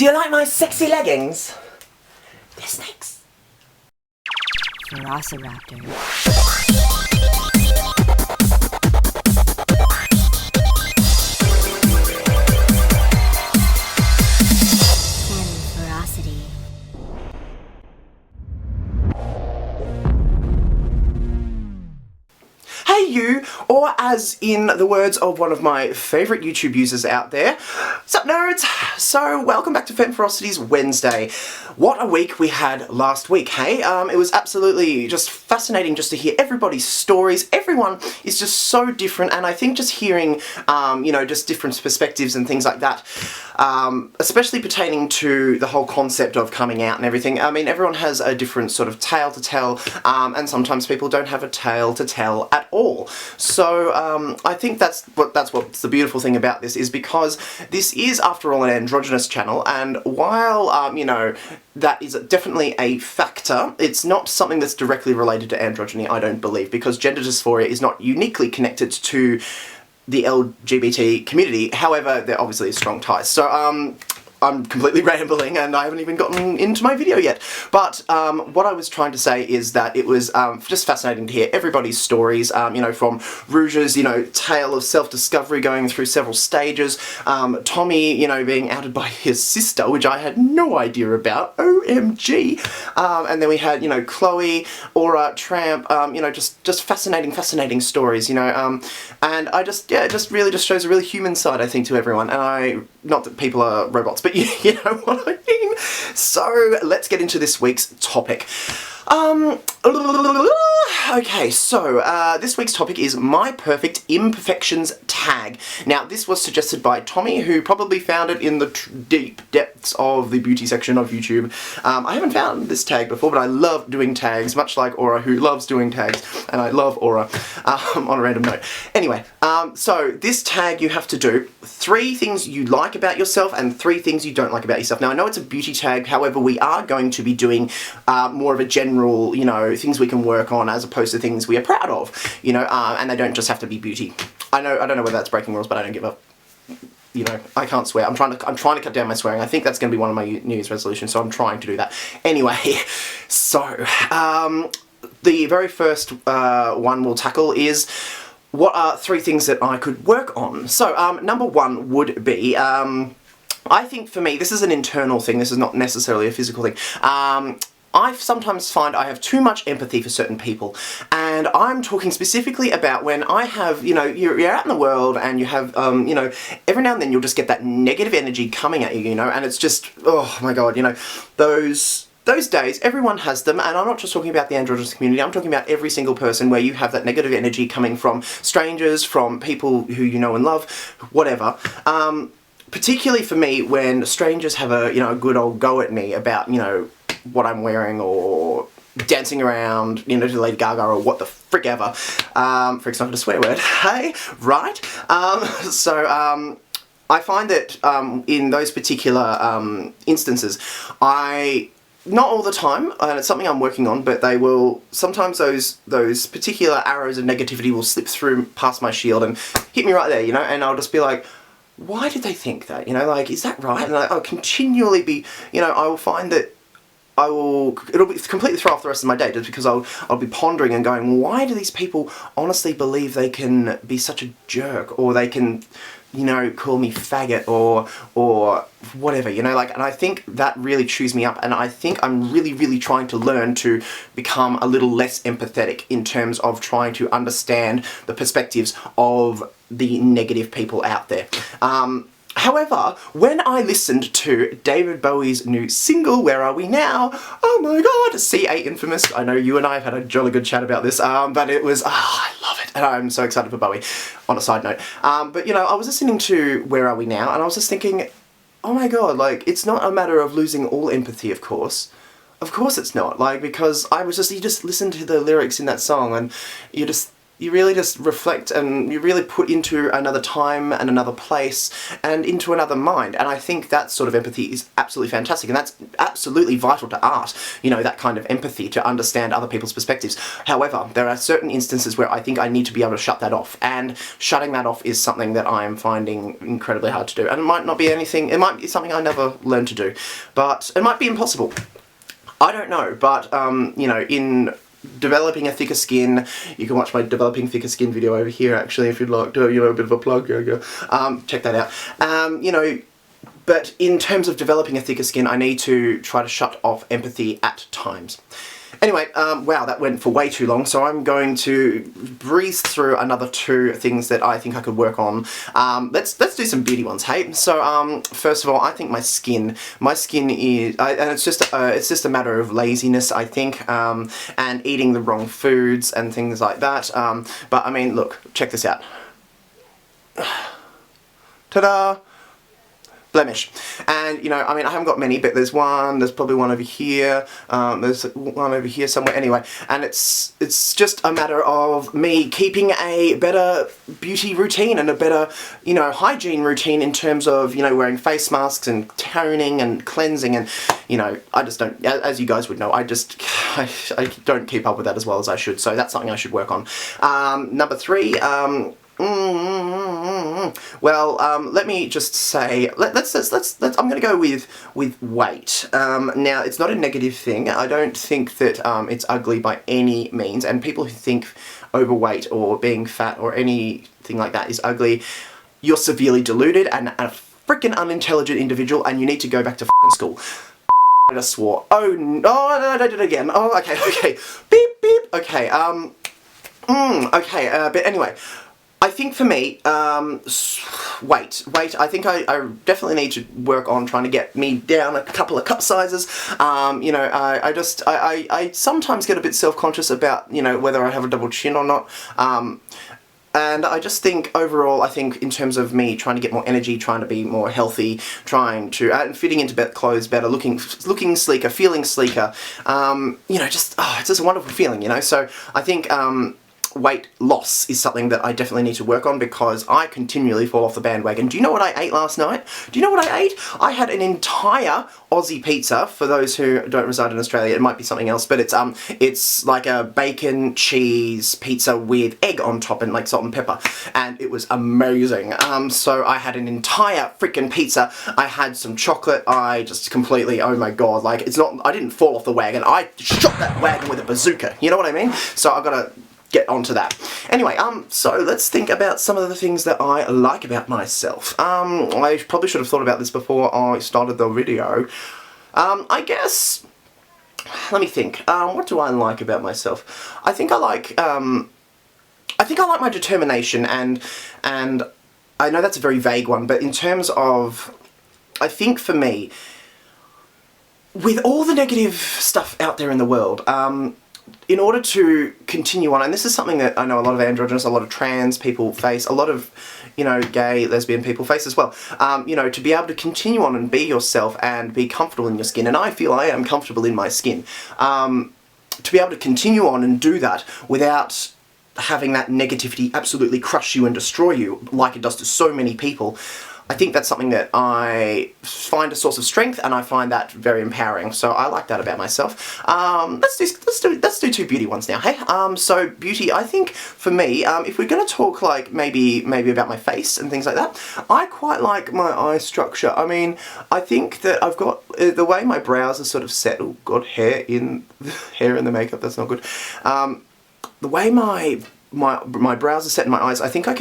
Do you like my sexy leggings? They're snakes. Velociraptor. Femme Ferocity. Hey you, or as in the words of one of my favourite YouTube users out there, sup nerds? So welcome back to Femme Ferocity's Wednesday. What a week we had last week, hey? It was absolutely just fascinating just to hear everybody's stories. Everyone is just so different, and I think just hearing, you know, just different perspectives and things like that, especially pertaining to the whole concept of coming out and everything. I mean, everyone has a different sort of tale to tell, and sometimes people don't have a tale to tell at all. So I think that's what's the beautiful thing about this, is because this is, after all, an androgynous channel, and while you know, that is definitely a factor, it's not something that's directly related to androgyny, I don't believe, because gender dysphoria is not uniquely connected to the LGBT community. However, there obviously is strong ties. So I'm completely rambling and I haven't even gotten into my video yet. But what I was trying to say is that it was just fascinating to hear everybody's stories, you know, from Rouge's, you know, tale of self-discovery going through several stages, Tommy, you know, being outed by his sister, which I had no idea about, OMG, and then we had, you know, Chloe, Aura, Tramp, you know, just fascinating stories, you know, and I just, yeah, it just really just shows a really human side, I think, to everyone, and not that people are robots, but you know what I mean. So let's get into this week's topic. Okay, so this week's topic is my perfect imperfections tag. Now, this was suggested by Tommy, who probably found it in the deep depths of the beauty section of YouTube. I haven't found this tag before, but I love doing tags, much like Aura, who loves doing tags, and I love Aura, on a random note. Anyway, so this tag, you have to do 3 things you like about yourself and 3 things you don't like about yourself. Now, I know it's a beauty tag, however, we are going to be doing more of a general, you know, things we can work on as opposed to things we are proud of, you know, and they don't just have to be beauty. I don't know whether that's breaking rules, but I don't give a, you know, I can't swear. I'm trying to cut down my swearing. I think that's going to be one of my New Year's resolutions, so I'm trying to do that. Anyway, so the very first one we'll tackle is, what are 3 things that I could work on? So number 1 would be, I think for me, this is an internal thing, this is not necessarily a physical thing. I sometimes find I have too much empathy for certain people, and I'm talking specifically about when I have, you know, you're out in the world and you have, you know, every now and then you'll just get that negative energy coming at you, you know, and it's just, oh my god, you know, those days, everyone has them, and I'm not just talking about the androgynous community, I'm talking about every single person where you have that negative energy coming from strangers, from people who you know and love, whatever. Particularly for me, when strangers have a, you know, a good old go at me about, you know, what I'm wearing or dancing around, you know, to Lady Gaga or what the frick ever. Frick's not a swear word, hey? Right? So I find that in those particular instances, not all the time, and it's something I'm working on, but they will, sometimes those particular arrows of negativity will slip through past my shield and hit me right there, you know, and I'll just be like, why did they think that? You know, like, is that right? And I'll continually be, you know, I will find that it'll be completely throw off the rest of my day, just because I'll be pondering and going, why do these people honestly believe they can be such a jerk, or they can, you know, call me faggot or whatever, you know, like, and I think that really chews me up, and I think I'm really trying to learn to become a little less empathetic in terms of trying to understand the perspectives of the negative people out there. However, when I listened to David Bowie's new single, Where Are We Now? Oh my god, C8 Infamous. I know you and I have had a jolly good chat about this, but it was, I love it, and I'm so excited for Bowie, on a side note. But, you know, I was listening to Where Are We Now, and I was just thinking, oh my god, like, it's not a matter of losing all empathy, of course. Of course it's not, like, because I was just, you just listen to the lyrics in that song, and you just you really just reflect and you really put into another time and another place and into another mind. And I think that sort of empathy is absolutely fantastic, and that's absolutely vital to art, you know, that kind of empathy to understand other people's perspectives. However, there are certain instances where I think I need to be able to shut that off, and shutting that off is something that I am finding incredibly hard to do. And it might not be anything, it might be something I never learned to do, but it might be impossible. I don't know, but you know, in developing a thicker skin, you can watch my developing thicker skin video over here actually if you'd like to, you know, a bit of a plug, check that out. You know, but in terms of developing a thicker skin, I need to try to shut off empathy at times. Anyway, wow, that went for way too long, so I'm going to breeze through another 2 things that I think I could work on. Let's do some beauty ones, hey? So, first of all, I think my skin is, and it's just a matter of laziness, I think, and eating the wrong foods and things like that. But I mean, look, check this out. Ta-da! Blemish. And, you know, I mean, I haven't got many, but there's probably one over here, there's one over here somewhere, anyway, and it's just a matter of me keeping a better beauty routine and a better, you know, hygiene routine in terms of, you know, wearing face masks and toning and cleansing, and, you know, I just don't, as you guys would know, I don't keep up with that as well as I should, so that's something I should work on. Number 3, well, let me just say, let's I'm going to go with weight. Now, it's not a negative thing. I don't think that it's ugly by any means, and people who think overweight or being fat or anything like that is ugly, you're severely deluded and a freaking unintelligent individual, and you need to go back to f***ing school. I just swore. Oh, no, I did it again. Oh, okay. Beep, beep. Okay, but anyway, I think for me, weight, I think I definitely need to work on trying to get me down a couple of cup sizes. You know, I sometimes get a bit self-conscious about, you know, whether I have a double chin or not. And I just think overall, I think in terms of me trying to get more energy, trying to be more healthy, trying to, fitting into clothes better, looking sleeker, feeling sleeker, you know, just, it's just a wonderful feeling, you know, so I think, weight loss is something that I definitely need to work on because I continually fall off the bandwagon. Do you know what I ate last night? Do you know what I ate? I had an entire Aussie pizza. For those who don't reside in Australia, it might be something else, but it's like a bacon cheese pizza with egg on top and like salt and pepper, and it was amazing. So I had an entire freaking pizza. I had some chocolate. I just completely, oh my god, like it's not, I didn't fall off the wagon. I shot that wagon with a bazooka. You know what I mean? So I've got to get onto that. Anyway, so let's think about some of the things that I like about myself. I probably should have thought about this before I started the video. I guess, let me think. What do I like about myself? I think I like my determination, and I know that's a very vague one, but in terms of, I think for me, with all the negative stuff out there in the world, in order to continue on, and this is something that I know a lot of androgynous, a lot of trans people face, a lot of, you know, gay, lesbian people face as well, you know, to be able to continue on and be yourself and be comfortable in your skin, and I feel I am comfortable in my skin, to be able to continue on and do that without having that negativity absolutely crush you and destroy you like it does to so many people, I think that's something that I find a source of strength, and I find that very empowering. So I like that about myself. Let's do 2 beauty ones now. Hey, so beauty. I think for me, if we're gonna talk like maybe about my face and things like that, I quite like my eye structure. I mean, I think that I've got the way my brows are sort of set. Oh God, hair in the makeup. That's not good. The way my brows are set in my eyes, I think I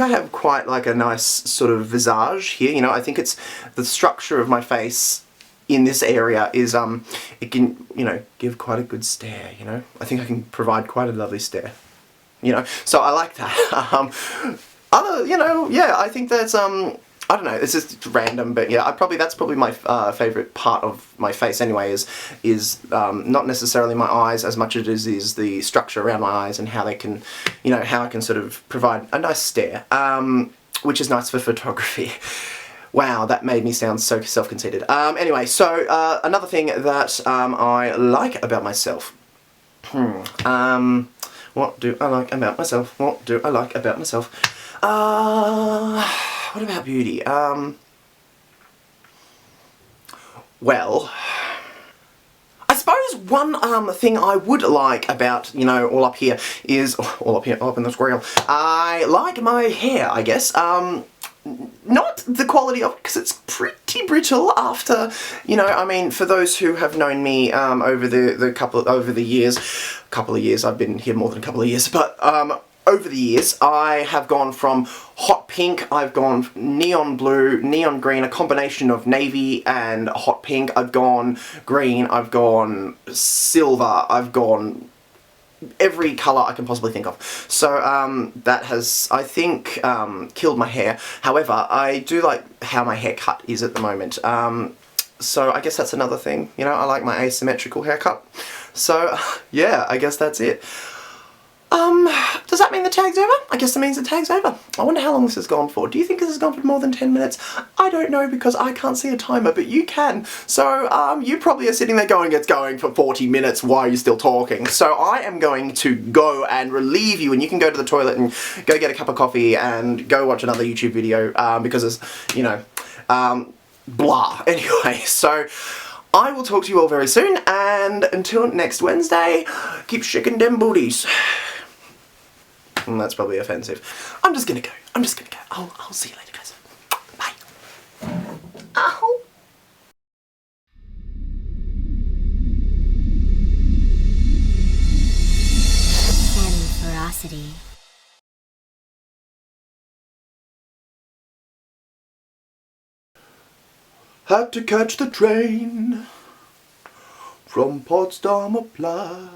have quite like a nice sort of visage here, you know. I think it's the structure of my face in this area is, it can, you know, give quite a good stare, you know. I think I can provide quite a lovely stare, you know, so I like that. You know, yeah, I think that's, I don't know, it's just random, but yeah, that's probably my favourite part of my face anyway, is not necessarily my eyes as much as it is the structure around my eyes and how they can, you know, how I can sort of provide a nice stare, which is nice for photography. Wow, that made me sound so self-conceited. Anyway, so another thing that I like about myself, What do I like about myself? What do I like about myself? What about beauty? Well, I suppose one thing I would like about, you know, all up here is, all up here, up in the squirrel, I like my hair, I guess. Not the quality of it, because it's pretty brittle after, you know, I mean, for those who have known me over the years, I've been here more than a couple of years, but over the years I have gone from hot pink, I've gone neon blue, neon green, a combination of navy and hot pink, I've gone green, I've gone silver, I've gone every colour I can possibly think of. So that has, I think, killed my hair. However, I do like how my haircut is at the moment. So I guess that's another thing, you know, I like my asymmetrical haircut. So yeah, I guess that's it. Does that mean the tag's over? I guess that means the tag's over. I wonder how long this has gone for. Do you think this has gone for more than 10 minutes? I don't know, because I can't see a timer, but you can. So, you probably are sitting there going, it's going for 40 minutes, why are you still talking? So I am going to go and relieve you, and you can go to the toilet and go get a cup of coffee and go watch another YouTube video, because it's, you know, blah. Anyway, so I will talk to you all very soon, and until next Wednesday, keep shaking them booties. And that's probably offensive. I'm just gonna go. I'll see you later, guys. Bye. Ow. Femme Ferocity. Had to catch the train from Potsdamer Platz.